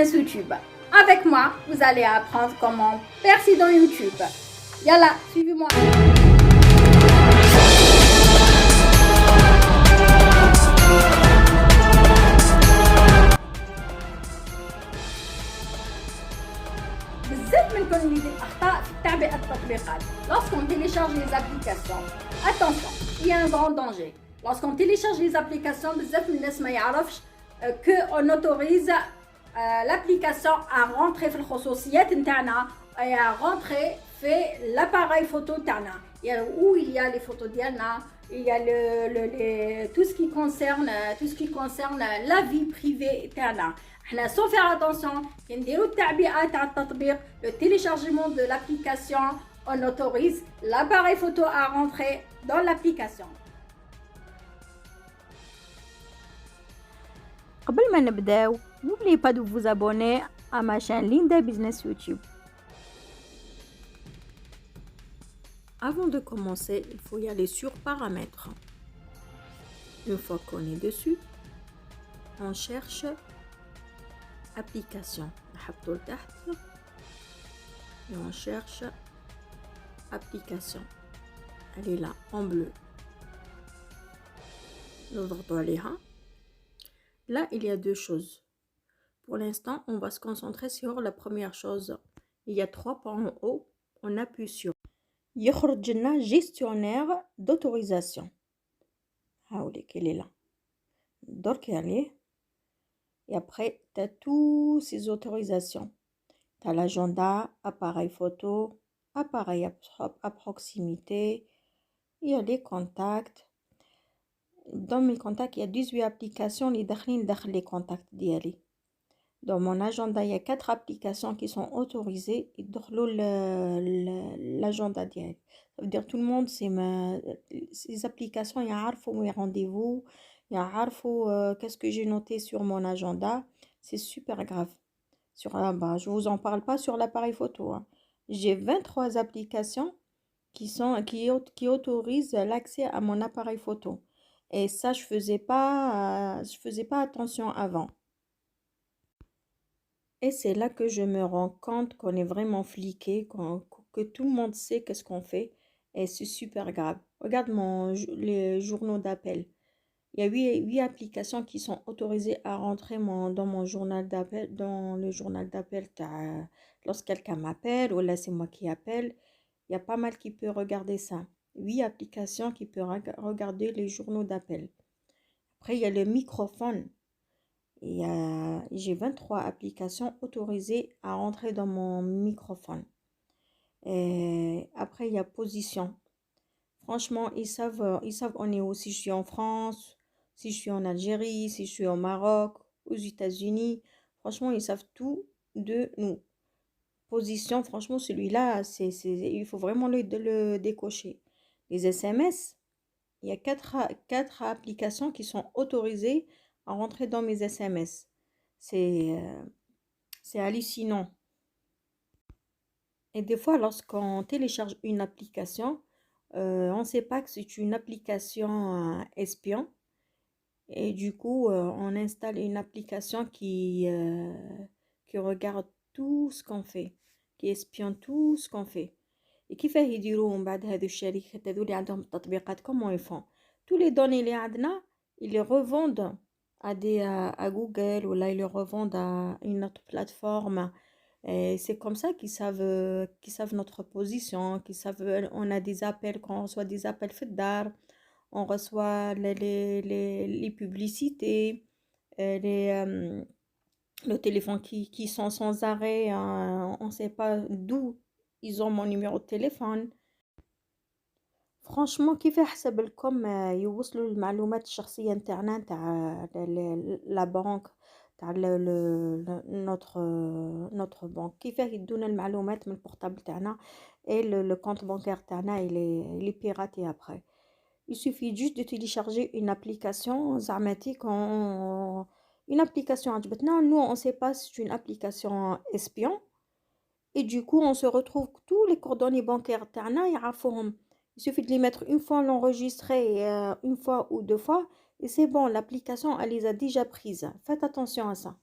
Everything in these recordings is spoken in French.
business YouTube. Avec moi, vous allez apprendre comment percer dans YouTube. Yalla, suivez-moi. بزاف منكم يدير اخطاء في تعبئه التطبيقات. Lorsqu'on télécharge les applications, attention, il y a un grand danger. Lorsqu'on télécharge les applications, بزاف من الناس ما يعرفش que on autorise l'application à rentrer في الخصوصيات نتاعنا et à rentrer في l'appareil photo تاعنا. Où il y a les photos ديالنا, il y a tout ce qui concerne la vie privée تاعنا. احنا sans faire attention كي نديرو التعبئه تاع التطبيق, le téléchargement de l'application, on autorise l'appareil photo à rentrer dans l'application. قبل ما نبداو, n'oubliez pas de vous abonner à ma chaîne Linda Business YouTube. Avant de commencer, il faut y aller sur paramètres. Une fois qu'on est dessus, on cherche application. Et on cherche application. Elle est là en bleu. Là, il y a deux choses. Pour l'instant, on va se concentrer sur la première chose. Il y a 3 points en haut. On appuie sur يخرج لنا gestionnaire d'autorisation. Elle est là. Donc, allez. Et après, tu as toutes ces autorisations. Tu as l'agenda, appareil photo, appareil à proximité. Il y a les contacts. Dans mes contacts, il y a 18 applications. Les les contacts d'Yali. Dans mon agenda, il y a 4 applications qui sont autorisées. Et dans l'agenda d'Yali. Ça veut dire tout le monde, ces applications, il y a mes rendez-vous. Il y a qu'est-ce que j'ai noté sur mon agenda. C'est super grave. Je vous en parle pas sur l'appareil photo. Hein. J'ai 23 applications qui autorisent l'accès à mon appareil photo. Et ça, je faisais pas attention avant. Et c'est là que je me rends compte qu'on est vraiment fliqué, que tout le monde sait qu'est-ce qu'on fait. Et c'est super grave. Regarde les journaux d'appel. Il y a 8 applications qui sont autorisées à rentrer dans mon journal d'appel, dans le journal d'appel. Lorsque quelqu'un m'appelle ou là c'est moi qui appelle, il y a pas mal qui peut regarder ça. 8 applications qui peuvent regarder les journaux d'appel. Après, il y a le microphone. J'ai 23 applications autorisées à rentrer dans mon microphone. Et après, il y a position. Franchement, ils savent on est où, si je suis en France, si je suis en Algérie, si je suis au Maroc, aux États-Unis. Franchement, ils savent tout de nous. Position, franchement, celui-là, il faut vraiment le décocher. Les SMS, il y a 4 applications qui sont autorisées à rentrer dans mes SMS. C'est hallucinant. Et des fois, lorsqu'on télécharge une application, on ne sait pas que c'est une application espion. Et du coup, on installe une application qui regarde tout ce qu'on fait, qui espionne tout ce qu'on fait. Et كيف يديروا من بعد هذو الشركات هذو اللي عندهم التطبيقات comment ils font? Tous les données اللي عندنا, ils les revendent à Google ou là ils les revendent à une autre plateforme. Et c'est comme ça qu'ils savent notre position, qu'ils savent, on a des appels, quand on reçoit des appels FEDAR, on reçoit les publicités, le téléphone qui sont sans arrêt, on ne sait pas d'où ils ont mon numéro de téléphone. Franchement, كيف يحسب لكم يوصلوا المعلومات الشخصية نتاعنا نتاع la banque تاع notre banque كيفاه يدونا المعلومات من البورتابل تاعنا et le compte bancaire تاعنا il est piraté après. Il suffit juste de télécharger une application زعماتيك une application عجبتنا. Nous on sait pas si c'est une application espion et du coup on se retrouve tous les coordonnées bancaires تاعنا يعرفوهم. Il suffit de les mettre une fois, l'enregistrer une fois ou 2 fois et c'est bon, l'application elle les a déjà prises. Faites attention à ça.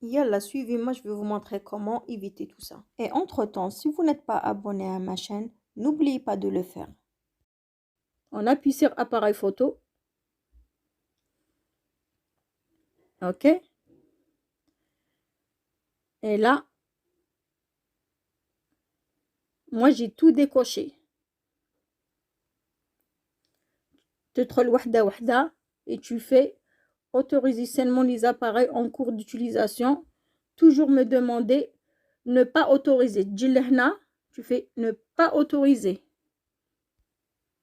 Yalla, suivez-moi, je vais vous montrer comment éviter tout ça. Et entre-temps, si vous n'êtes pas abonné à ma chaîne, n'oubliez pas de le faire. On appuie sur appareil photo. OK. Et là, moi j'ai tout décoché. تدخل وحدة وحدة et tu fais autoriser seulement les appareils en cours d'utilisation. Toujours me demander ne pas autoriser. تجي لهنا tu fais ne pas autoriser.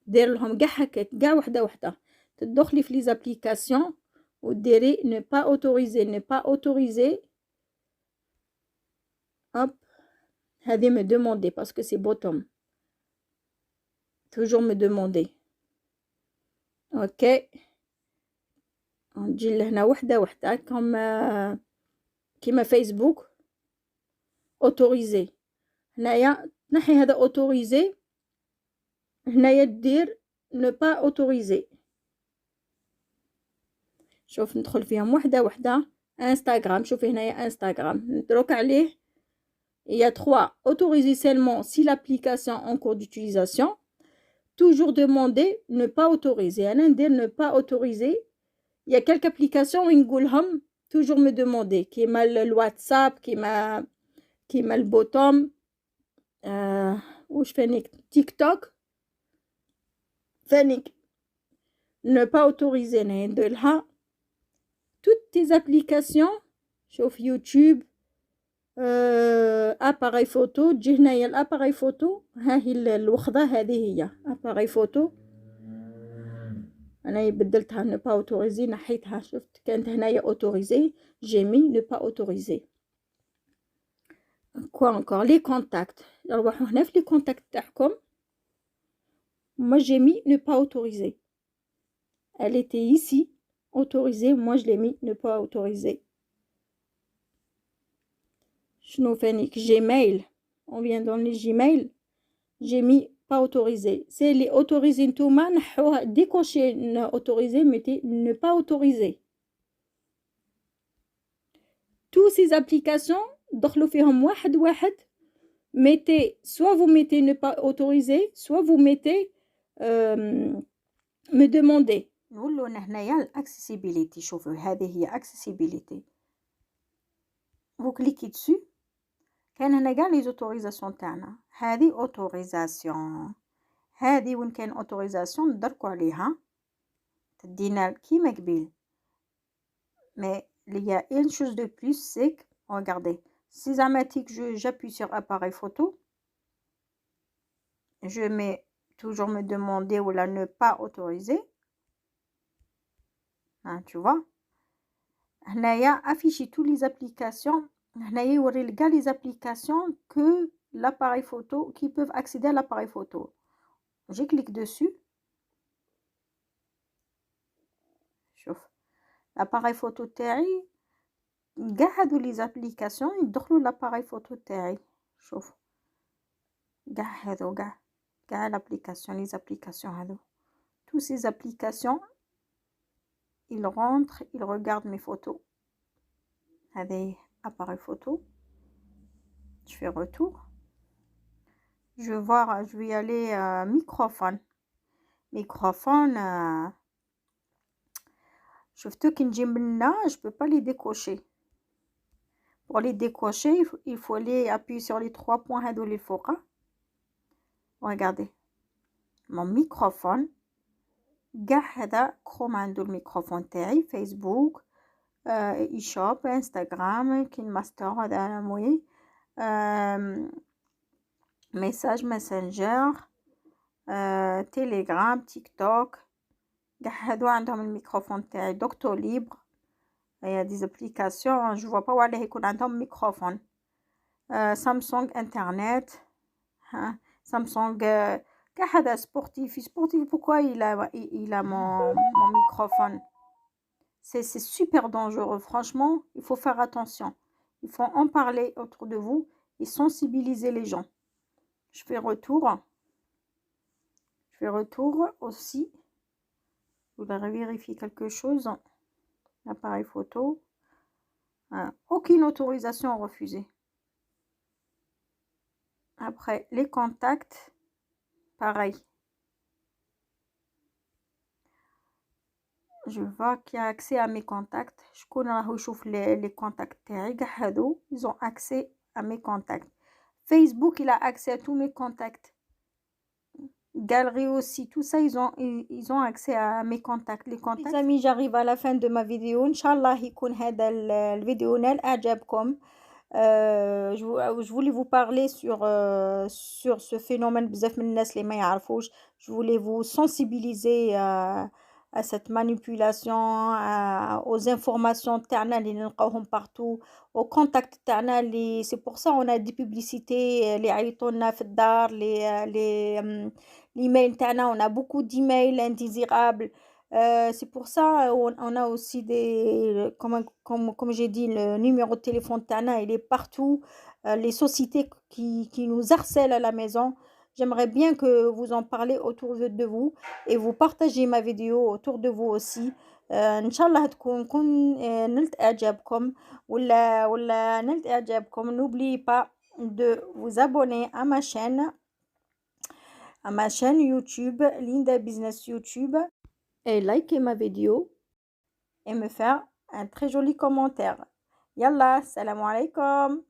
دير لهم كاع هكاك كاع وحدة وحدة. تدخلي في les applications وديري ne pas autoriser ne pas autoriser. Hop. هذه me demander parce que c'est bottom. Toujours me demander. OK. نجي لهنا وحدة وحدة كيما فيسبوك اوتوريزي. هنايا تنحي هذا اوتوريزي. هنايا دير نو با اوتوريزي. شوف ندخل فيهم وحدة وحدة. انستغرام شوفي هنايا انستغرام ندروك عليه. Il y a 3 autoriser seulement si l'application en cours d'utilisation. Toujours demander ne pas autoriser. أنا ندير ne pas autoriser. Il y a quelques applications où نقولهم toujours me demander كيما الواتساب كيما البوتوم واش فانيك تيك توك فانيك ne pas autoriser ندير لها toutes tes applications. شوف يوتيوب appareil photo تجي هنايا الاباراي فوتو. ها هي الوخضه هذه هي appareil photo. أنا بدلتها ne pas autoriser نحيتها. شفت كانت هنايا autoriser j'ai mis ne pas autoriser. quoi encore les contacts. نروحو هنا في les contacts تاعكم. moi j'ai mis ne pas autoriser. elle était ici autorisée. moi je l'ai mis ne pas autoriser. شنو فانيك Gmail. on vient dans les Gmail. j'ai mis pas autorisé. C'est les autorisés نتوما نحوها décocher autorisé mettez ne pas autoriser. tous ces applications دخلوا فيهم واحد واحد. mettez soit vous mettez ne pas autoriser soit vous mettez me demander. نقولوا هنايا الاكسيسيبيليتي. شوفوا هذه هي accessibilité. vous cliquez dessus. كان هنا كاع لي زوتوريزاسيون تاعنا. هذه اوتوريزاسيون. هذه وين كاين اوتوريزاسيون ندركوا عليها تدينا كيما قبيل. mais il y a une chose de plus c'est que regardez si zamatique j'appuie sur appareil photo. je mets toujours me demander ou là ne pas autoriser. hein, tu vois هنايا afficher toutes les applications. هنايا يوري كاع les applications que l'appareil photo qui peuvent accéder à l'appareil photo. je clique dessus. شوف l'appareil photo تاعي كاع هادو les applications يدخلوا l'appareil photo تاعي. شوف كاع هادو كاع l'application les applications هادو tous ces applications ils rentrent ils regardent mes photos. هذه appareil photo. je fais retour. je vais aller microphone. شفتو كي نجي منا je peux pas les décocher. pour les décocher il faut aller appuyer sur les 3 points هادو اللي فوق. regardez mon microphone كاع هذا كروم عنده الميكروفون تاعي. فيسبوك اي شوب انستغرام كاين ماستر هذا موي ميساج ماسنجر تيليجرام تيك توك كاع هادو عندهم الميكروفون تاعي. دوكتو ليبر هي دي زابليكاسيون جو فوا با وعليه يكون عندهم ميكروفون. سامسونج انترنت ها سامسونج كاع هذا سبورتيف pourquoi il a mon microphone. c'est super dangereux franchement. il faut faire attention. il faut en parler autour de vous et sensibiliser les gens. je fais retour aussi. vous voulez vérifier quelque chose. Appareil photo. Hein, aucune autorisation refusée. Après, les contacts, pareil. Je vois qu'il y a accès à mes contacts. Je connais les contacts. Ils ont accès à mes contacts. Facebook, il a accès à tous mes contacts. Galerie aussi, tout ça, ils ont accès à mes contacts. Les contacts. Les amis, j'arrive à la fin de ma vidéo. Inch'Allah, يكون هذا الفيديو نال إعجابكم. Je voulais vous parler sur ce phénomène بزاف من الناس اللي ما يعرفوش. Je voulais vous sensibiliser à cette manipulation, aux informations تاعنا اللي نلقاوهم partout, aux contacts تاعنا اللي c'est pour ça on a des publicités اللي يعيطوا لنا في الدار l'email تاعنا, on a beaucoup d'emails indésirables. C'est pour ça on a aussi des comme j'ai dit, le numéro de téléphone تاعنا il est partout. Les sociétés qui nous harcèlent à la maison. J'aimerais bien que vous en parlez autour de vous et vous partagez ma vidéo autour de vous aussi. إن شاء الله تكون نلت إعجابكم ولا نلت إعجابكم. N'oubliez pas de vous abonner à ma chaîne YouTube Linda Business YouTube et liker ma vidéo et me faire un très joli commentaire. Yallah, salam alaikum.